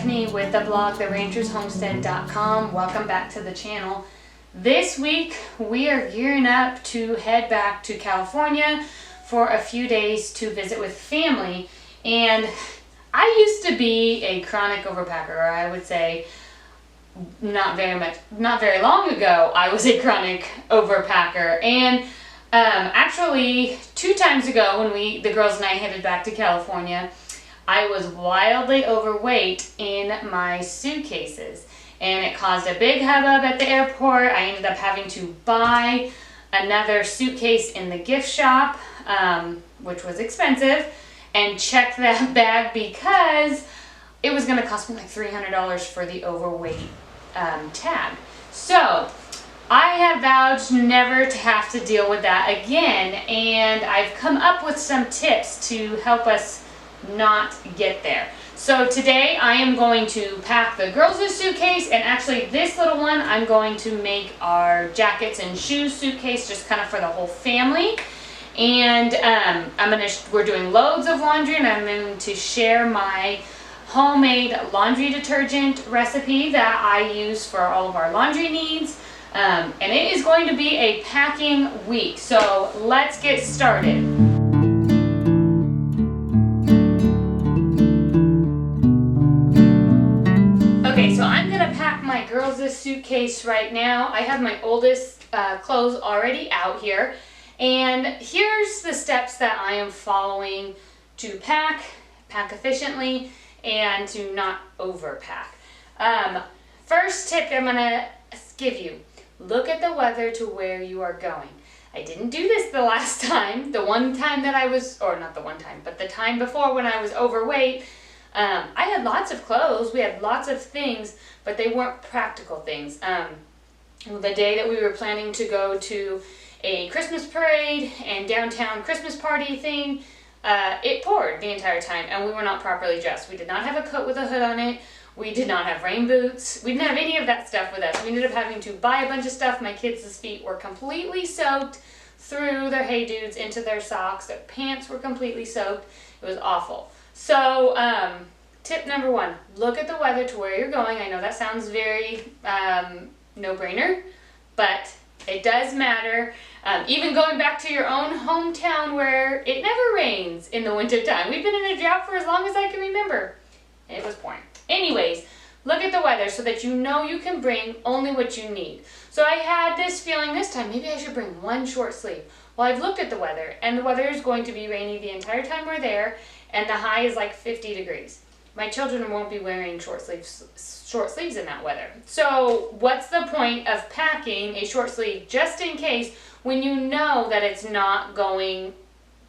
Stephanie with the blog theranchershomestead.com. Welcome back to the channel. This week we are gearing up to head back to California for a few days to visit with family. And I used to be a chronic overpacker, or I would say not very long ago I was a chronic overpacker. And actually 2 times ago when the girls and I headed back to California, I was wildly overweight in my suitcases, and it caused a big hubbub at the airport. I ended up having to buy another suitcase in the gift shop, which was expensive, and check that bag because it was going to cost me like $300 for the overweight tag. So I have vowed never to have to deal with that again, and I've come up with some tips to help us not get there. So today I am going to pack the girls' suitcase, and actually this little one I'm going to make our jackets and shoes suitcase, just kind of for the whole family. And we're doing loads of laundry, and I'm going to share my homemade laundry detergent recipe that I use for all of our laundry needs. And it is going to be a packing week, so let's get started. Okay, so I'm going to pack my girls' suitcase right now. I have my oldest clothes already out here, and here's the steps that I am following to pack efficiently, and to not overpack. First tip I'm going to give you: look at the weather to where you are going. I didn't do this the last time. The one time that I was, or not the one time, but the time before when I was overweight, I had lots of clothes, we had lots of things, but they weren't practical things. The day that we were planning to go to a Christmas parade and downtown Christmas party thing, it poured the entire time, and we were not properly dressed. We did not have a coat with a hood on it. We did not have rain boots. We didn't have any of that stuff with us. We ended up having to buy a bunch of stuff. My kids' feet were completely soaked through their Hey Dudes into their socks. Their pants were completely soaked. It was awful. So, tip number 1, look at the weather to where you're going. I know that sounds very no-brainer, but it does matter. Even going back to your own hometown where it never rains in the wintertime. We've been in a drought for as long as I can remember. It was pouring. Anyways, look at the weather so that you know you can bring only what you need. So I had this feeling this time, maybe I should bring one short sleeve. Well, I've looked at the weather, and the weather is going to be rainy the entire time we're there, and the high is like 50 degrees. My children won't be wearing short sleeves in that weather. So what's the point of packing a short sleeve just in case when you know that you're not going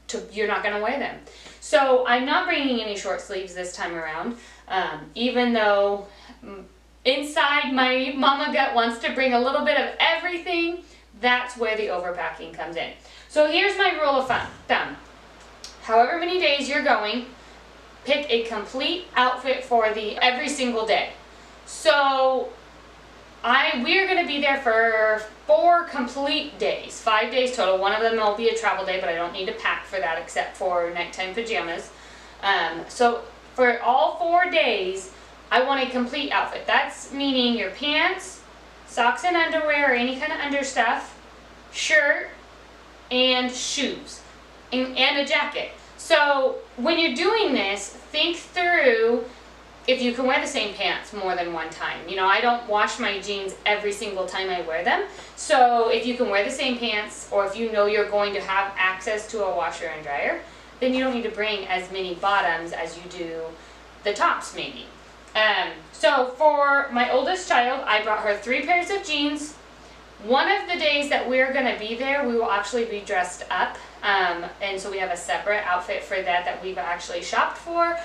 to wear them? So I'm not bringing any short sleeves this time around, even though inside my mama gut wants to bring a little bit of everything. That's where the overpacking comes in. So here's my rule of thumb. However many days you're going, pick a complete outfit for every single day. So we're going to be there for 4 complete days, 5 days total. One of them will be a travel day, but I don't need to pack for that except for nighttime pajamas. So for all 4 days, I want a complete outfit. That's meaning your pants, socks and underwear, or any kind of understuff, shirt, and shoes, and a jacket. So when you're doing this, think through if you can wear the same pants more than one time. You know, I don't wash my jeans every single time I wear them. So if you can wear the same pants, or if you know you're going to have access to a washer and dryer, then you don't need to bring as many bottoms as you do the tops maybe. So for my oldest child, I brought her 3 pairs of jeans. One of the days that we're going to be there, we will actually be dressed up. And so we have a separate outfit for that we've actually shopped for.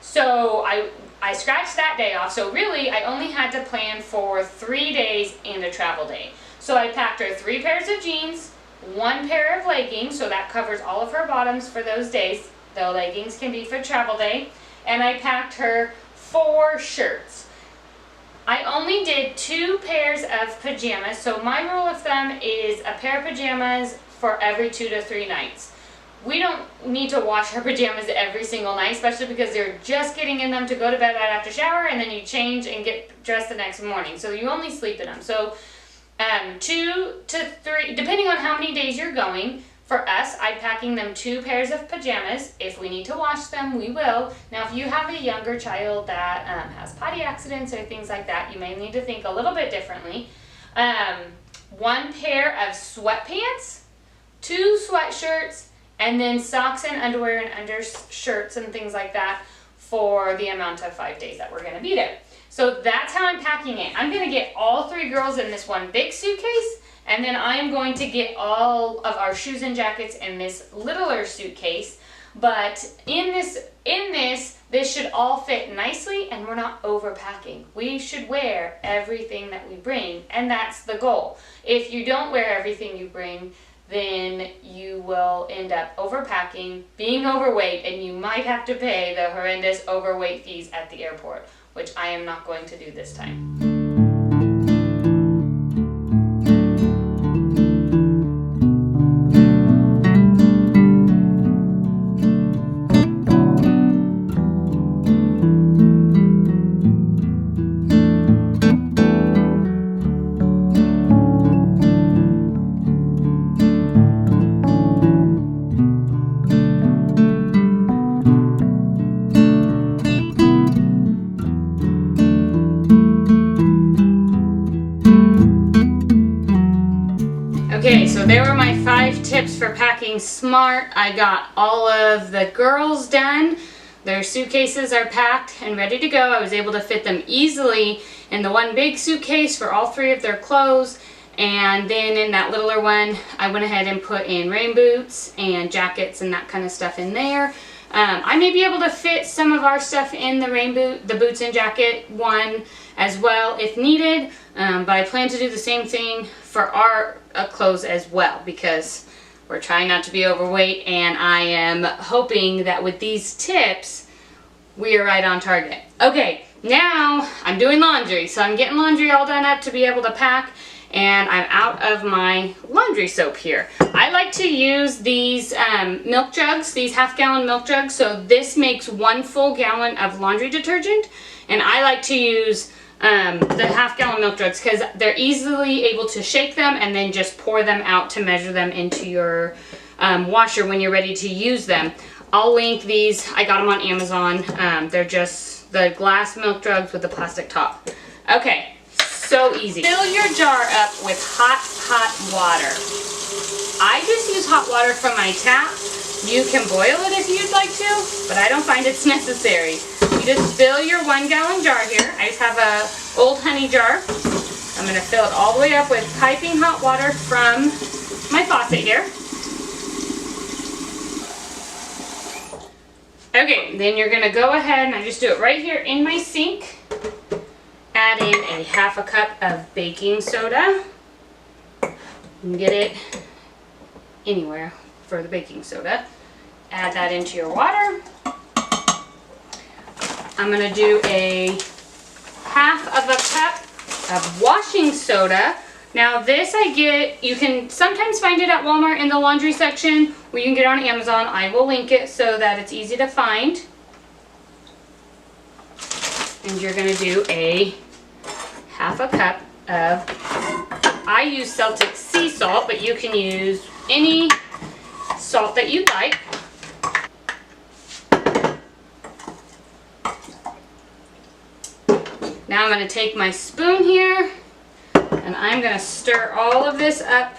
So I scratched that day off. So really, I only had to plan for 3 days and a travel day. So I packed her 3 pairs of jeans, 1 pair of leggings, so that covers all of her bottoms for those days. The leggings can be for travel day. And I packed her 4 shirts. I only did 2 pairs of pajamas. So my rule of thumb is a pair of pajamas for every 2 to 3 nights. we don't need to wash our pajamas every single night, especially because they're just getting in them to go to bed right after shower, and then you change and get dressed the next morning. So you only sleep in them. So 2 to 3, depending on how many days you're going. For us, I'm packing them 2 pairs of pajamas. If we need to wash them, we will. Now, if you have a younger child that has potty accidents or things like that, you may need to think a little bit differently. 1 pair of sweatpants, 2 sweatshirts, and then socks and underwear and undershirts and things like that for the amount of 5 days that we're going to be there. So that's how I'm packing it. I'm going to get all 3 girls in this one big suitcase, and then I am going to get all of our shoes and jackets in this littler suitcase. But in this should all fit nicely, and we're not overpacking. We should wear everything that we bring, and that's the goal. If you don't wear everything you bring, then you will end up overpacking, being overweight, and you might have to pay the horrendous overweight fees at the airport, which I am not going to do this time. Okay, so there were my 5 tips for packing smart. I got all of the girls done. Their suitcases are packed and ready to go. I was able to fit them easily in the one big suitcase for all 3 of their clothes. And then in that littler one, I went ahead and put in rain boots and jackets and that kind of stuff in there. I may be able to fit some of our stuff in the boots and jacket one as well if needed, but I plan to do the same thing for our clothes as well, because we're trying not to be overweight, and I am hoping that with these tips we are right on target. Okay, now I'm doing laundry, so I'm getting laundry all done up to be able to pack, and I'm out of my laundry soap here. I like to use these milk jugs, these half-gallon milk jugs. So this makes 1 full gallon of laundry detergent, and I like to use the half-gallon milk jugs because they're easily able to shake them and then just pour them out to measure them into your washer when you're ready to use them. I'll link these. I got them on Amazon. They're just the glass milk jugs with the plastic top. Okay. So easy. Fill your jar up with hot water. I just use hot water from my tap. You can boil it if you'd like to, but I don't find it's necessary. You just fill your 1 gallon jar here. I just have a old honey jar. I'm going to fill it all the way up with piping hot water from my faucet here. Okay, then you're going to go ahead, and I just do it right here in my sink. Add in a 1/2 cup of baking soda. You can get it anywhere for the baking soda. Add that into your water. I'm going to do a 1/2 cup of washing soda. Now this you can sometimes find it at Walmart in the laundry section, or you can get it on Amazon. I will link it so that it's easy to find. And you're going to do a 1/2 cup of, I use Celtic sea salt, but you can use any salt that you'd like. Now I'm going to take my spoon here, and I'm going to stir all of this up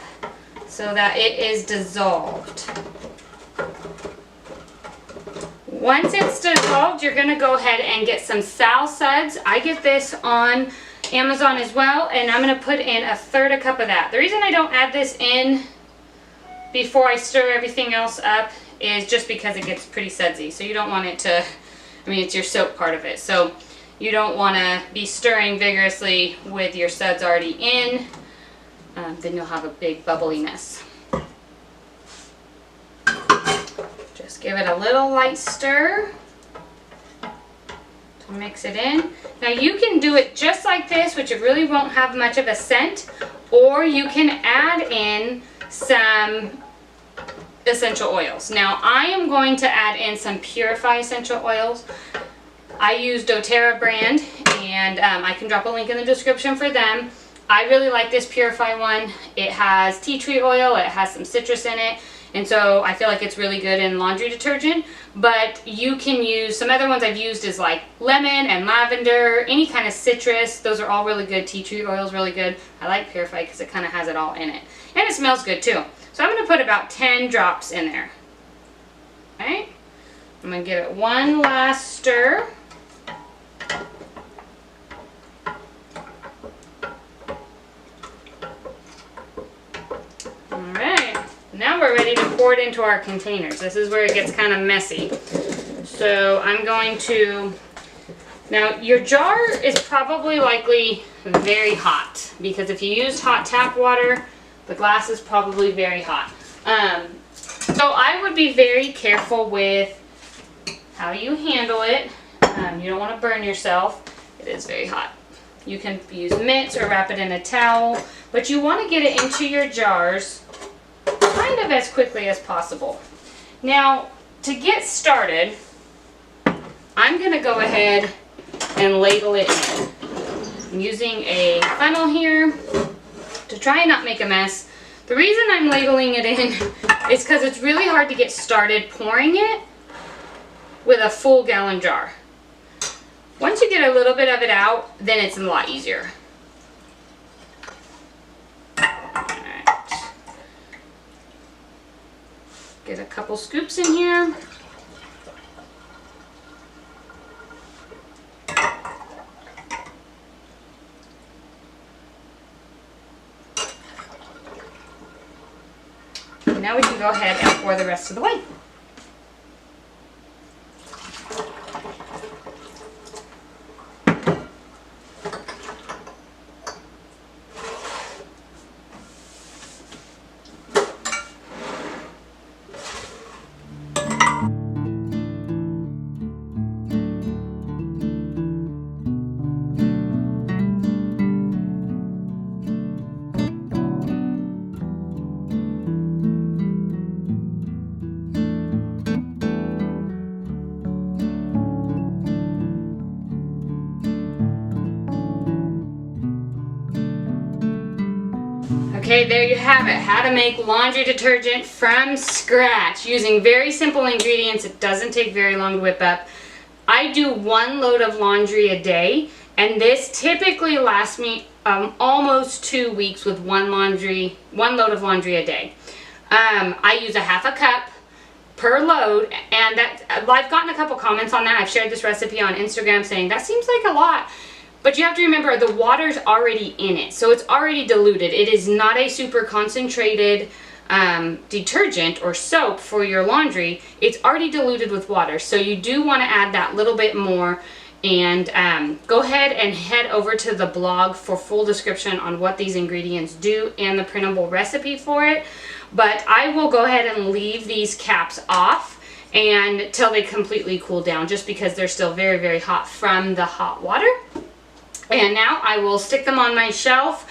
so that it is dissolved. Once it's dissolved, you're going to go ahead and get some Sal suds. I get this on Amazon as well, and I'm going to put in 1/3 cup of that. The reason I don't add this in before I stir everything else up is just because it gets pretty sudsy. So you don't want it to, I mean, it's your soap part of it. So you don't want to be stirring vigorously with your suds already in. Then you'll have a big bubbly mess. Just give it a little light stir to mix it in. Now you can do it just like this, which it really won't have much of a scent, or you can add in some essential oils. Now I am going to add in some Purify essential oils. I use doTERRA brand, and I can drop a link in the description for them. I really like this Purify one. It has tea tree oil, it has some citrus in it, and so I feel like it's really good in laundry detergent. But you can use, some other ones I've used is like lemon and lavender, any kind of citrus. Those are all really good. Tea tree oil is really good. I like Purify because it kind of has it all in it. And it smells good too. So I'm going to put about 10 drops in there. Alright, I'm going to give it one last stir. Alright, now we're ready to pour it into our containers. This is where it gets kind of messy. So I'm going to, now your jar is probably likely very hot, because if you used hot tap water, the glass is probably very hot. So I would be very careful with how you handle it. You don't want to burn yourself. It is very hot. You can use mitts or wrap it in a towel, but you want to get it into your jars kind of as quickly as possible. Now, to get started, I'm going to go ahead and ladle it in. I'm using a funnel here to try and not make a mess. The reason I'm ladling it in is because it's really hard to get started pouring it with a full gallon jar. Once you get a little bit of it out, then it's a lot easier. Alright. Get a couple scoops in here. Now we can go ahead and pour the rest of the way. Okay, there you have it. How to make laundry detergent from scratch using very simple ingredients. It doesn't take very long to whip up. I do 1 load of laundry a day, and this typically lasts me almost 2 weeks with one load of laundry a day. I use a half a cup per load, and I've gotten a couple comments on that. I've shared this recipe on Instagram saying that seems like a lot. But you have to remember, the water's already in it, so it's already diluted. It is not a super concentrated detergent or soap for your laundry. It's already diluted with water, so you do want to add that little bit more. And go ahead and head over to the blog for full description on what these ingredients do and the printable recipe for it. But I will go ahead and leave these caps off until they completely cool down, just because they're still very, very hot from the hot water. And now I will stick them on my shelf.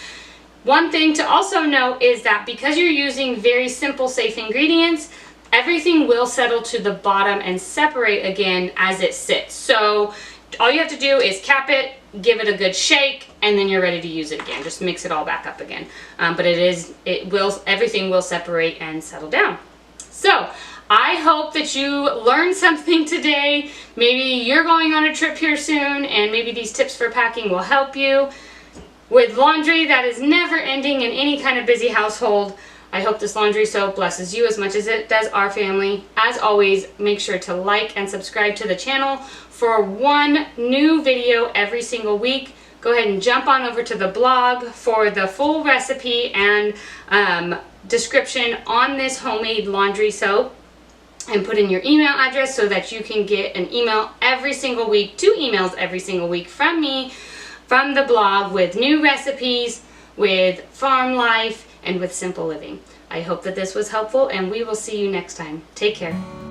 One thing to also note is that because you're using very simple, safe ingredients, everything will settle to the bottom and separate again as it sits. So all you have to do is cap it, give it a good shake, and then you're ready to use it again. Just mix it all back up again. But everything will separate and settle down. So I hope that you learned something today. Maybe you're going on a trip here soon, and maybe these tips for packing will help you with laundry that is never ending in any kind of busy household. I hope this laundry soap blesses you as much as it does our family. As always, make sure to like and subscribe to the channel for one new video every single week. Go ahead and jump on over to the blog for the full recipe and description on this homemade laundry soap, and put in your email address so that you can get an email every single week, 2 emails every single week from me, from the blog, with new recipes, with farm life, and with simple living. I hope that this was helpful, and we will see you next time. Take care.